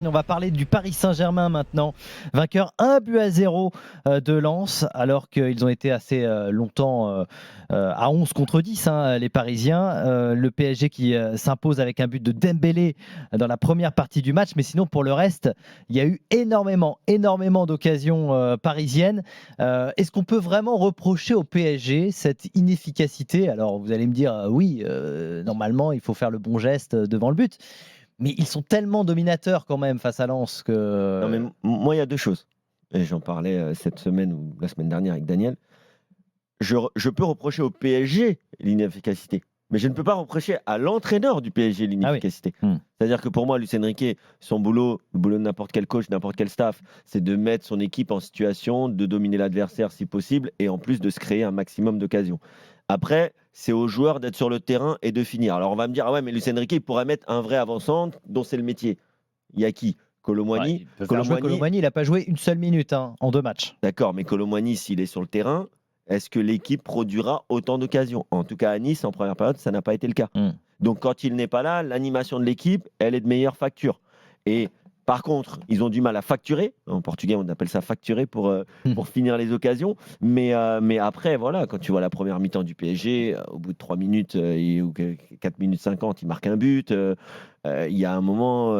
On va parler du Paris Saint-Germain maintenant, vainqueur 1-0 de Lens, alors qu'ils ont été assez longtemps à 11 contre 10, les Parisiens. Le PSG qui s'impose avec un but de Dembélé dans la première partie du match, mais sinon pour le reste, il y a eu énormément d'occasions parisiennes. Est-ce qu'on peut vraiment reprocher au PSG cette inefficacité? Alors vous allez me dire, oui, normalement il faut faire le bon geste devant le but. Mais ils sont tellement dominateurs quand même face à Lens Non, mais que. moi, il y a 2 choses et j'en parlais, cette semaine ou la semaine dernière avec Daniel. Je peux reprocher au PSG l'inefficacité, mais je ne peux pas reprocher à l'entraîneur du PSG Ah oui. l'inefficacité. Mmh. C'est-à-dire que pour moi, Luis Enrique, son boulot, le boulot de n'importe quel coach, n'importe quel staff, c'est de mettre son équipe en situation de dominer l'adversaire si possible et en plus de se créer un maximum d'occasions. Après, c'est aux joueurs d'être sur le terrain et de finir. Alors on va me dire: «Ah ouais, mais Luis Enrique, il pourrait mettre un vrai avant-centre dont c'est le métier». Il y a qui? Kolo Ouais, Muani. ils peuvent faire Kolo jouer Muani, Colomani, il n'a pas joué une seule minute en 2 matchs. d'accord, mais Kolo Muani, s'il est sur le terrain, est-ce que l'équipe produira autant d'occasions? En tout cas, à Nice, en première période, ça n'a pas été le cas. Mmh. Donc, quand il n'est pas là, l'animation de l'équipe, elle est de meilleure facture. Et par contre, ils ont du mal à facturer. En portugais, on appelle ça facturer pour finir les occasions. Mais après, voilà, quand tu vois la première mi-temps du PSG, au bout de 3 minutes ou 4 minutes 50, ils marquent un but. Il y a un moment,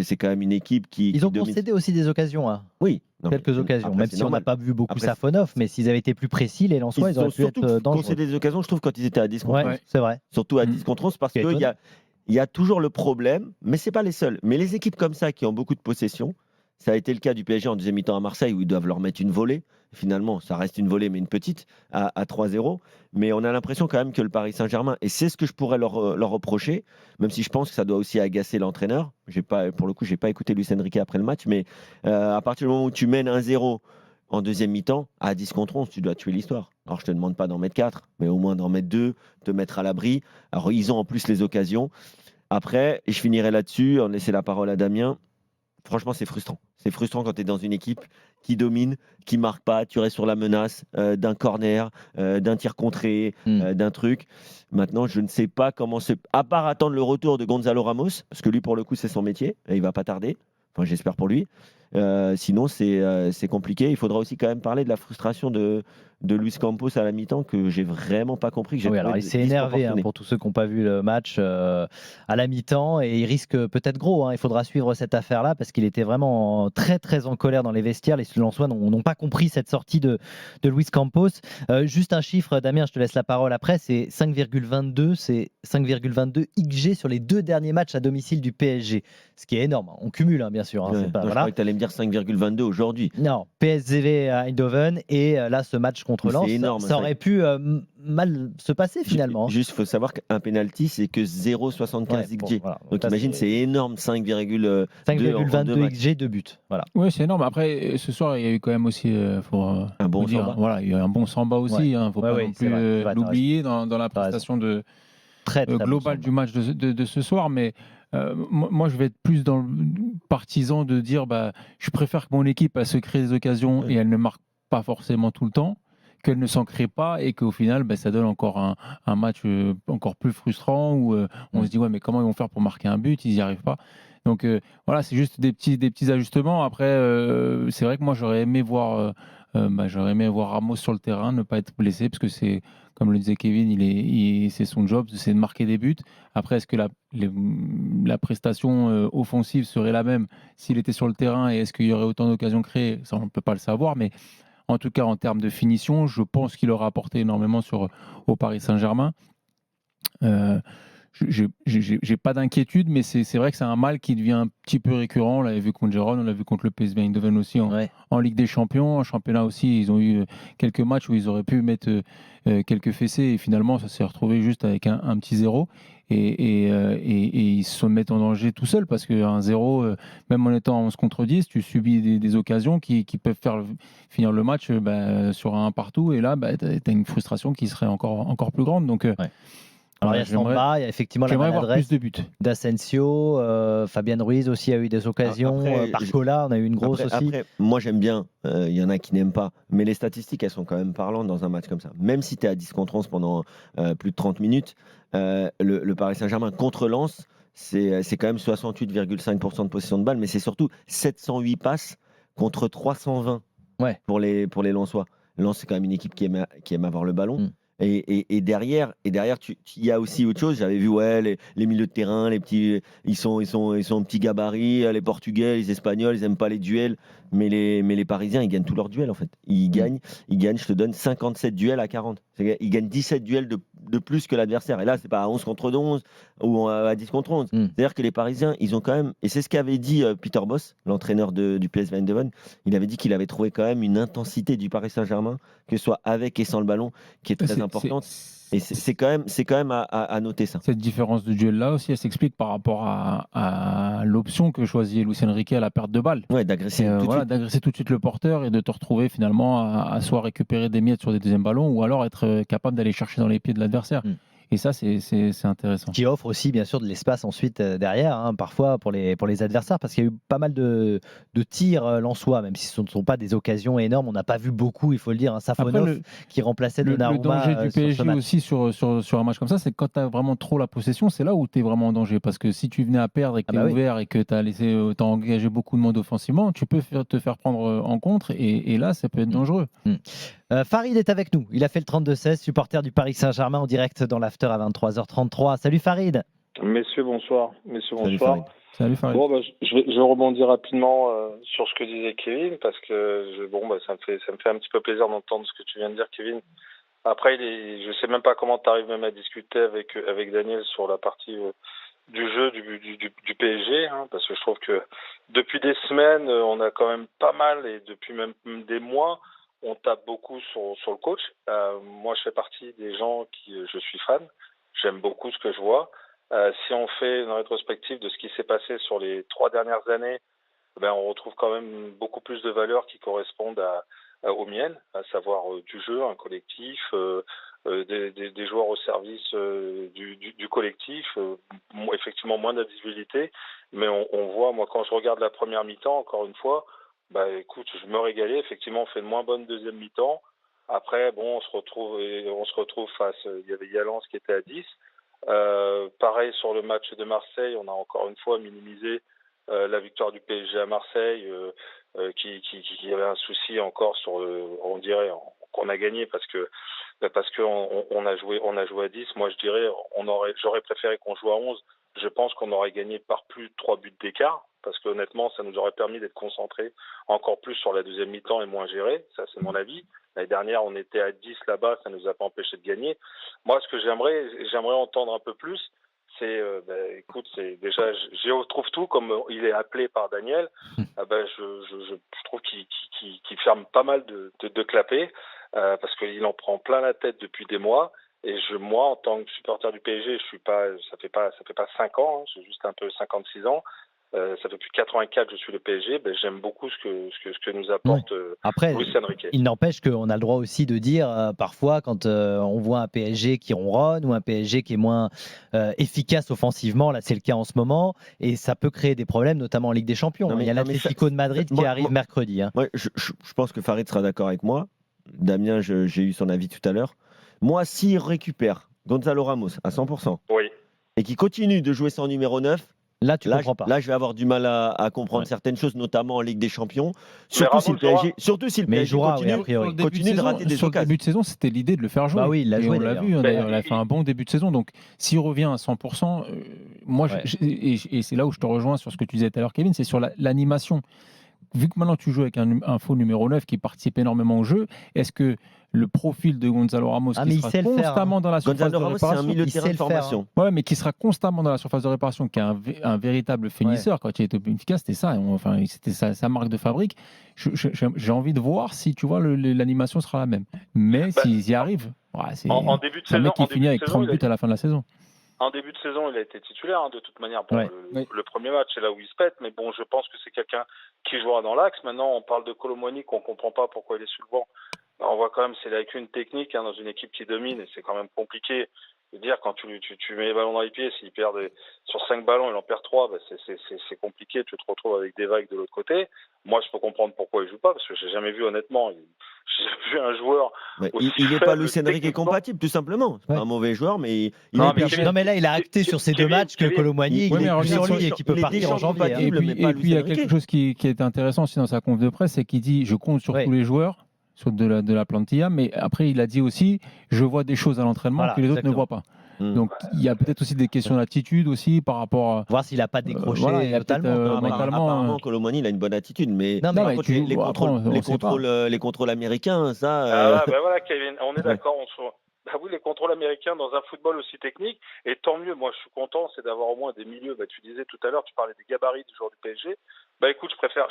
c'est quand même une équipe Ils qui ont domine. concédé aussi des occasions, hein. Oui, non, mais Quelques occasions, après, même c'est si on n'a normal. pas vu beaucoup Après, Safonov, mais s'ils avaient été plus précis, les Lensois, ils ils auraient ont pu surtout être dangereux. concédé des occasions, je trouve, quand ils étaient à 10 contre Ouais, 11. c'est vrai. Surtout à Mmh. 10 contre 11 parce C'est qu'il étonnant. y a toujours le problème, mais ce n'est pas les seuls. Mais les équipes comme ça qui ont beaucoup de possession, ça a été le cas du PSG en deuxième mi-temps à Marseille où ils doivent leur mettre une volée. Finalement, ça reste une volée, mais une petite, à 3-0. Mais on a l'impression quand même que le Paris Saint-Germain, et c'est ce que je pourrais leur reprocher, même si je pense que ça doit aussi agacer l'entraîneur. Pour le coup, je n'ai pas écouté Luis Enrique après le match, mais à partir du moment où tu mènes 1-0 en deuxième mi-temps, à 10 contre 11, tu dois tuer l'histoire. Alors, je ne te demande pas d'en mettre 4, mais au moins d'en mettre 2, te mettre à l'abri. Alors, ils ont en plus les occasions. Après, et je finirai là-dessus, en laisser la parole à Damien. Franchement, c'est frustrant. C'est frustrant quand tu es dans une équipe qui domine, qui marque pas, tu restes sur la menace d'un corner, d'un tir contré, Mmh. d'un truc. Maintenant, je ne sais pas comment se. À part attendre le retour de Gonzalo Ramos, parce que lui, pour le coup, c'est son métier, et il va pas tarder. Enfin, j'espère pour lui. Sinon, c'est compliqué. Il faudra aussi quand même parler de la frustration de Luis Campos à la mi-temps, que j'ai vraiment pas compris, que j'ai Oui, trouvé alors il s'est énervé disproportionné. pour tous ceux qui n'ont pas vu le match à la mi-temps et il risque peut-être gros. Il faudra suivre cette affaire-là parce qu'il était vraiment très en colère dans les vestiaires. Les Lensois n'ont pas compris cette sortie de Luis Campos. Juste un chiffre, Damien, je te laisse la parole après. C'est 5,22, c'est 5,22 XG sur les 2 derniers matchs à domicile du PSG, ce qui est énorme. On cumule, bien sûr. Ouais. C'est pas, Non, je voilà. croyais que tu allais me dire 5,22 aujourd'hui. Non, PSV à Eindhoven et là ce match contre Mais c'est Lens, énorme. ça aurait pu mal se passer finalement. Juste, il faut savoir qu'un penalty, c'est que Ouais, 0,75 bon, XG. voilà. Donc Ça, imagine, c'est énorme, 5,2 en 2 5,22 matchs. XG de but. Voilà. Ouais, c'est énorme. Après, ce soir, il y a eu quand même aussi, Un bon faut dire, Samba. voilà, il y a eu un bon Samba aussi. Ouais. Faut Ouais, pas ouais, non c'est plus vrai, c'est vrai, t'as l'oublier dans la T'as raison. prestation Très bon globale Samba. du match de ce soir. Mais moi, je vais être plus dans le partisan de dire, bah, je préfère que mon équipe elle se crée des occasions Ouais. et elle ne marque pas forcément tout le temps, qu'elle ne s'en crée pas et qu'au final, bah, ça donne encore un match encore plus frustrant où on se dit, ouais, mais comment ils vont faire pour marquer un but? Ils n'y arrivent pas. Donc voilà, c'est juste des petits ajustements. Après, c'est vrai que moi, j'aurais aimé voir Ramos sur le terrain, ne pas être blessé, parce que c'est, comme le disait Kevin, c'est son job, c'est de marquer des buts. Après, est-ce que la prestation offensive serait la même s'il était sur le terrain et est-ce qu'il y aurait autant d'occasions créées? Ça, on ne peut pas le savoir, mais en tout cas, en termes de finition, je pense qu'il aura apporté énormément au Paris Saint-Germain. Euh, j'ai pas d'inquiétude, mais c'est vrai que c'est un mal qui devient un petit peu récurrent. On l'avait vu contre Gérone, on l'a vu contre le PSV Eindhoven aussi Ouais. en Ligue des Champions. En championnat aussi, ils ont eu quelques matchs où ils auraient pu mettre quelques fessées et finalement, ça s'est retrouvé juste avec un petit zéro. Et ils se mettent en danger tout seuls parce qu'un zéro, même en étant 11 contre 10, tu subis des occasions qui peuvent faire finir le match sur un partout. Et là, tu as une frustration qui serait encore plus grande. Donc, Ouais. Alors voilà, il y a Samba, il y a effectivement la j'aimerais voir plus maladresse de buts. d'Asensio, Fabien Ruiz aussi a eu des occasions, Après, Barcola, on a eu une grosse aussi. après, moi j'aime bien, il y en a qui n'aiment pas, mais les statistiques elles sont quand même parlantes dans un match comme ça. Même si tu es à 10 contre 11 pendant plus de 30 minutes, le Paris Saint-Germain contre Lens, c'est quand même 68,5% de possession de balle, mais c'est surtout 708 passes contre 320 Ouais. pour les Lensois. Lens, c'est quand même une équipe qui aime avoir le ballon. Mm. Et derrière, il y a aussi autre chose. J'avais vu les milieux de terrain, les petits, ils sont petits gabarits. Les Portugais, les Espagnols, ils n'aiment pas les duels. Mais les Parisiens, ils gagnent tous leurs duels en fait. Ils gagnent, je te donne 57 duels à 40. Ils gagnent 17 duels de plus que l'adversaire. Et là, c'est pas à 11 contre 11 ou à 10 contre 11. C'est-à-dire que les Parisiens, ils ont quand même, et c'est ce qu'avait dit Peter Bosz, l'entraîneur du PSV Eindhoven, il avait dit qu'il avait trouvé quand même une intensité du Paris Saint-Germain, que ce soit avec et sans le ballon, qui est très importante. Et c'est quand même à noter ça. Cette différence de duel-là aussi, elle s'explique par rapport à l'option que choisit Luis Enrique à la perte de balle. Ouais, d'agresser d'agresser tout de suite le porteur et de te retrouver finalement à soit récupérer des miettes sur des deuxièmes ballons ou alors être capable d'aller chercher dans les pieds de l'adversaire. Et ça, c'est intéressant. Qui offre aussi, bien sûr, de l'espace ensuite derrière, parfois pour les adversaires, parce qu'il y a eu pas mal de tirs lensois, même si ce ne sont pas des occasions énormes. On n'a pas vu beaucoup, il faut le dire, Safonov qui remplaçait Donnarumma. Le danger du PSG aussi sur un match comme ça, c'est que quand tu as vraiment trop la possession, c'est là où tu es vraiment en danger. Parce que si tu venais à perdre et que tu es ouvert et que tu as engagé beaucoup de monde offensivement, tu peux te faire prendre en contre et là, ça peut être dangereux. Farid est avec nous. Il a fait le 32-16, supporter du Paris Saint-Germain en direct dans l'after à 23h33. Salut Farid. Messieurs, bonsoir. Salut Farid. Salut Farid. Bon, je vais rebondir rapidement sur ce que disait Kevin parce que ça me fait un petit peu plaisir d'entendre ce que tu viens de dire, Kevin. Après, je sais même pas comment tu arrives même à discuter avec Daniel sur la partie du jeu du PSG, parce que je trouve que depuis des semaines, on a quand même pas mal et depuis même des mois, on tape beaucoup sur le coach. Moi, je fais partie des gens je suis fan. J'aime beaucoup ce que je vois. Si on fait une rétrospective de ce qui s'est passé sur les 3 dernières années, on retrouve quand même beaucoup plus de valeurs qui correspondent aux miennes, à savoir du jeu, un collectif, des joueurs au service du collectif, effectivement moins d'individualité, mais on voit, moi quand je regarde la première mi-temps, encore une fois, écoute, je me régalais, effectivement on fait une moins bonne deuxième mi-temps, après on se retrouve face, il y avait Yalance qui était à 10. Pareil sur le match de Marseille, on a encore une fois minimisé la victoire du PSG à Marseille, qui avait un souci encore on dirait qu'on a gagné parce que on a joué à 10. Moi je dirais j'aurais préféré qu'on joue à 11. Je pense qu'on aurait gagné par plus de 3 buts d'écart parce que honnêtement ça nous aurait permis d'être concentrés encore plus sur la deuxième mi-temps et moins géré. Ça c'est mon avis. L'année dernière, on était à 10 là-bas, ça ne nous a pas empêché de gagner. Moi, ce que j'aimerais entendre un peu plus, c'est, écoute, c'est déjà, j'y retrouve tout comme il est appelé par Daniel. Je trouve qu'il ferme pas mal de clapets parce qu'il en prend plein la tête depuis des mois. Et moi, en tant que supporter du PSG, ça fait pas 5 ans, j'ai juste un peu 56 ans. Ça fait depuis 84 je suis le PSG, j'aime beaucoup ce que nous apporte Luis Enrique. Il n'empêche qu'on a le droit aussi de dire parfois quand on voit un PSG qui ronronne ou un PSG qui est moins efficace offensivement, là c'est le cas en ce moment, et ça peut créer des problèmes notamment en Ligue des Champions. Il y a l'Atlético de Madrid qui arrive mercredi. Moi, je pense que Farid sera d'accord avec moi. Damien, j'ai eu son avis tout à l'heure. Moi, s'il récupère Gonzalo Ramos à 100% et qu'il continue de jouer sans numéro 9, là, comprends pas. Là, je vais avoir du mal à comprendre certaines choses, notamment en Ligue des Champions. Surtout si le PSG continue de rater des occasions. Sur le début de saison, c'était l'idée de le faire jouer. Oui, il l'a joué. On l'a vu, d'ailleurs, il a fait un bon début de saison. Donc, s'il revient à 100%, moi, et c'est là où je te rejoins sur ce que tu disais tout à l'heure, Kevin, c'est sur l'animation. Vu que maintenant tu joues avec un faux numéro 9 qui participe énormément au jeu, est-ce que le profil de Gonzalo Ramos qui sera constamment dans la surface de réparation, c'est un milieu de terrain de formation. Ouais, mais qui sera constamment dans la surface de réparation, qui est un véritable finisseur. Quand il était efficace, c'était ça. C'était sa marque de fabrique. J'ai envie de voir si tu vois l'animation sera la même. Mais s'ils y arrivent, c'est en début de saison, un mec qui finit avec 30 buts à la fin de la saison. En début de saison, il a été titulaire, de toute manière. Le premier match, c'est là où il se pète, mais je pense que c'est quelqu'un qui jouera dans l'axe. Maintenant, on parle de Colomboigny qu'on ne comprend pas pourquoi il est sur le banc. on voit quand même, c'est avec une technique dans une équipe qui domine et c'est quand même compliqué de dire quand tu mets les ballons dans les pieds, s'il perd sur 5 ballons, il en perd 3, c'est compliqué, tu te retrouves avec des vagues de l'autre côté. Moi, je peux comprendre pourquoi il joue pas, parce que j'ai jamais vu honnêtement, j'ai jamais vu un joueur. Il n'est pas Luis Enrique compatible, tout simplement. C'est pas un mauvais joueur, mais non, mais là, il a acté sur ces 2 matchs que Colomboigny, il est plus sur lui et qu'il peut partir en janvier. Et puis, il y a quelque chose qui est intéressant aussi dans sa conf de presse, c'est qu'il dit je compte sur tous les joueurs. Sur de la plantilla, mais après il a dit aussi je vois des choses à l'entraînement que les autres ne voient pas. Donc il y a peut-être aussi des questions d'attitude aussi par rapport à voir s'il n'a pas décroché totalement. Mentalement, apparemment Colomboigny il a une bonne attitude, mais les contrôles américains, ça. Voilà, Kevin, on est d'accord. Oui, les contrôles américains dans un football aussi technique, et tant mieux. Moi, je suis content, c'est d'avoir au moins des milieux. Tu disais tout à l'heure, tu parlais des gabarits du joueur du PSG. Écoute, je préfère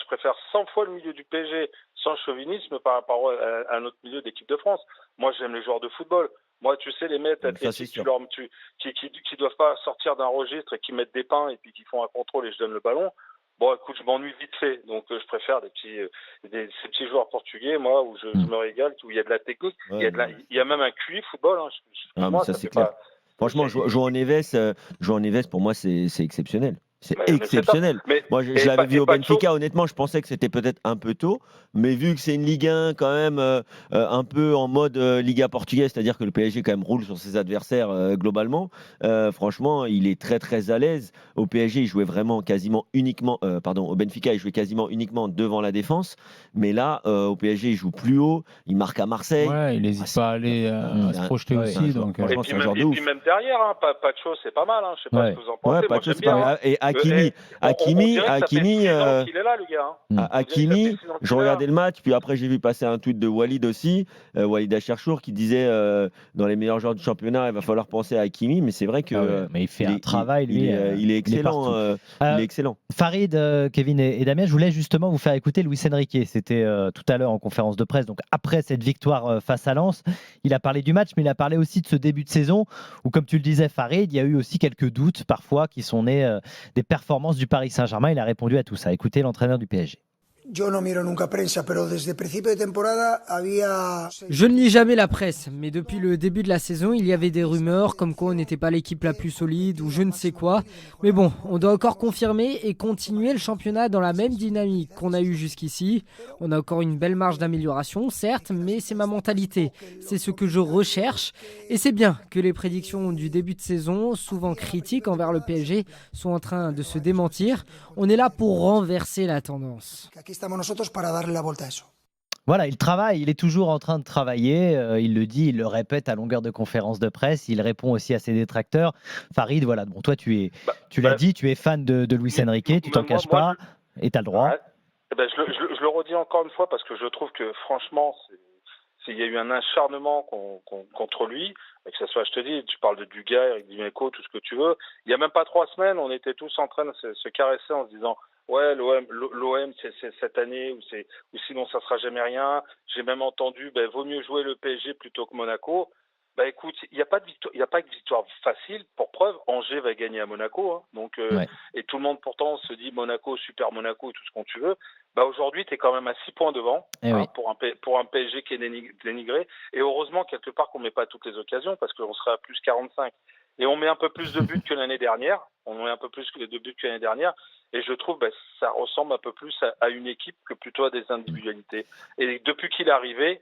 100 fois le milieu du PSG sans chauvinisme par rapport à un autre milieu d'équipe de France. Moi, j'aime les joueurs de football. Moi, tu sais, les mecs athlétiques qui doivent pas sortir d'un registre et qui mettent des pains et puis qui font un contrôle et je donne le ballon. Bon, écoute, je m'ennuie vite fait, donc je préfère ces petits joueurs portugais, moi, où je me régale, où il y a de la technique, il y a même un QI football. Moi, ça c'est clair. Franchement, João Neves, pour moi, c'est exceptionnel. C'est exceptionnel. Moi, je l'avais vu au Benfica. Honnêtement, je pensais que c'était peut-être un peu tôt. Mais vu que c'est une Ligue 1 quand même un peu en mode Liga portugaise, c'est-à-dire que le PSG quand même roule sur ses adversaires globalement, franchement, il est très très à l'aise. Au PSG, il jouait vraiment quasiment uniquement... au Benfica, il jouait quasiment uniquement devant la défense. Mais là, au PSG, il joue plus haut. Il marque à Marseille. Ouais, il n'hésite pas à aller à se projeter aussi. Donc, et puis même derrière, Pacho, c'est pas mal. Je sais pas ce que vous en pensez. Moi, j'aime bien. Et Hakimi, je regardais le match, puis après j'ai vu passer un tweet de Walid aussi, Walid Acharchour, qui disait dans les meilleurs joueurs du championnat, il va falloir penser à Hakimi, mais c'est vrai que mais il fait un travail, lui. Il est excellent. Il est excellent. Farid, Kevin et Damien, je voulais justement vous faire écouter Luis Enrique. C'était tout à l'heure en conférence de presse, donc après cette victoire face à Lens. Il a parlé du match, mais il a parlé aussi de ce début de saison où, comme tu le disais, Farid, il y a eu aussi quelques doutes parfois qui sont nés des performances du Paris Saint-Germain. Il a répondu à tout ça. Écoutez l'entraîneur du PSG. Je ne lis jamais la presse, mais depuis le début de la saison, il y avait des rumeurs comme quoi on n'était pas l'équipe la plus solide ou je ne sais quoi. Mais bon, on doit encore confirmer et continuer le championnat dans la même dynamique qu'on a eue jusqu'ici. On a encore une belle marge d'amélioration, certes, mais c'est ma mentalité. C'est ce que je recherche. Et c'est bien que les prédictions du début de saison, souvent critiques envers le PSG, sont en train de se démentir. On est là pour renverser la tendance. Voilà, il travaille, il est toujours en train de travailler, il le dit, il le répète à longueur de conférences de presse, il répond aussi à ses détracteurs. Farid, voilà, bon, toi tu l'as dit, tu es fan de Luis Enrique, tu t'en caches pas, et tu as le droit. Je le redis encore une fois parce que je trouve que franchement, il y a eu un acharnement contre lui, que ce soit, je te dis, tu parles de Duga, Eric Dimeco, tout ce que tu veux. Il n'y a même pas 3 semaines, on était tous en train de se caresser en se disant ouais, l'OM c'est cette année ou sinon ça sera jamais rien. J'ai même entendu vaut mieux jouer le PSG plutôt que Monaco. Écoute, il n'y a pas de victoire facile. Pour preuve, Angers va gagner à Monaco, donc et tout le monde pourtant se dit Monaco, super Monaco et tout ce qu'on tu veux. Aujourd'hui, tu es quand même à 6 points devant pour un PSG qui est dénigré. Et heureusement quelque part qu'on met pas toutes les occasions parce qu'on serait à plus 45. Et on met un peu plus de buts que l'année dernière. Et je trouve ça ressemble un peu plus à une équipe que plutôt à des individualités. Et depuis qu'il est arrivé,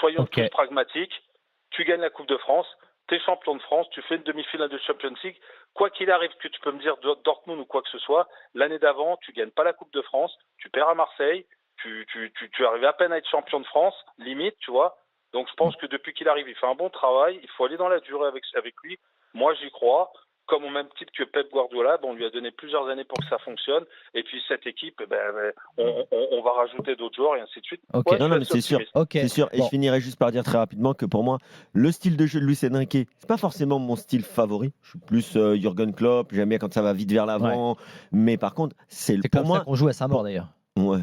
soyons tous pragmatiques, tu gagnes la Coupe de France, tu es champion de France, tu fais une demi-finale de Champions League, quoi qu'il arrive, que tu peux me dire Dortmund ou quoi que ce soit, l'année d'avant, tu gagnes pas la Coupe de France, tu perds à Marseille, tu arrives à peine à être champion de France, limite, tu vois. Donc je pense que depuis qu'il arrive, il fait un bon travail, il faut aller dans la durée avec lui. Moi, j'y crois. Comme au même titre que Pep Guardiola, on lui a donné plusieurs années pour que ça fonctionne. Et puis cette équipe, on va rajouter d'autres joueurs et ainsi de suite. Non, mais c'est sûr. C'est sûr. Et je finirai juste par dire très rapidement que pour moi, le style de jeu de Luis Enrique, c'est pas forcément mon style favori. Je suis plus Jürgen Klopp. J'aime bien quand ça va vite vers l'avant. Ouais. Mais par contre, c'est pour comme ça qu'on joue à sa mort d'ailleurs. Ouais.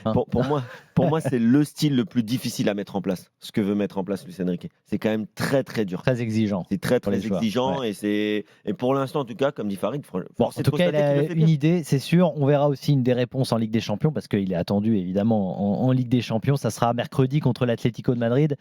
Hein. Pour moi, c'est le style le plus difficile à mettre en place. Ce que veut mettre en place Luis Enrique. C'est quand même très très dur. Très exigeant. C'est très pour très les joueurs, exigeant ouais. et pour l'instant en tout cas, comme dit Farid, Bon, force en est de tout cas, il constater qu'il a le fait une bien. idée, c'est sûr. On verra aussi une des réponses en Ligue des Champions parce qu'il est attendu évidemment en Ligue des Champions. Ça sera mercredi contre l'Atlético de Madrid.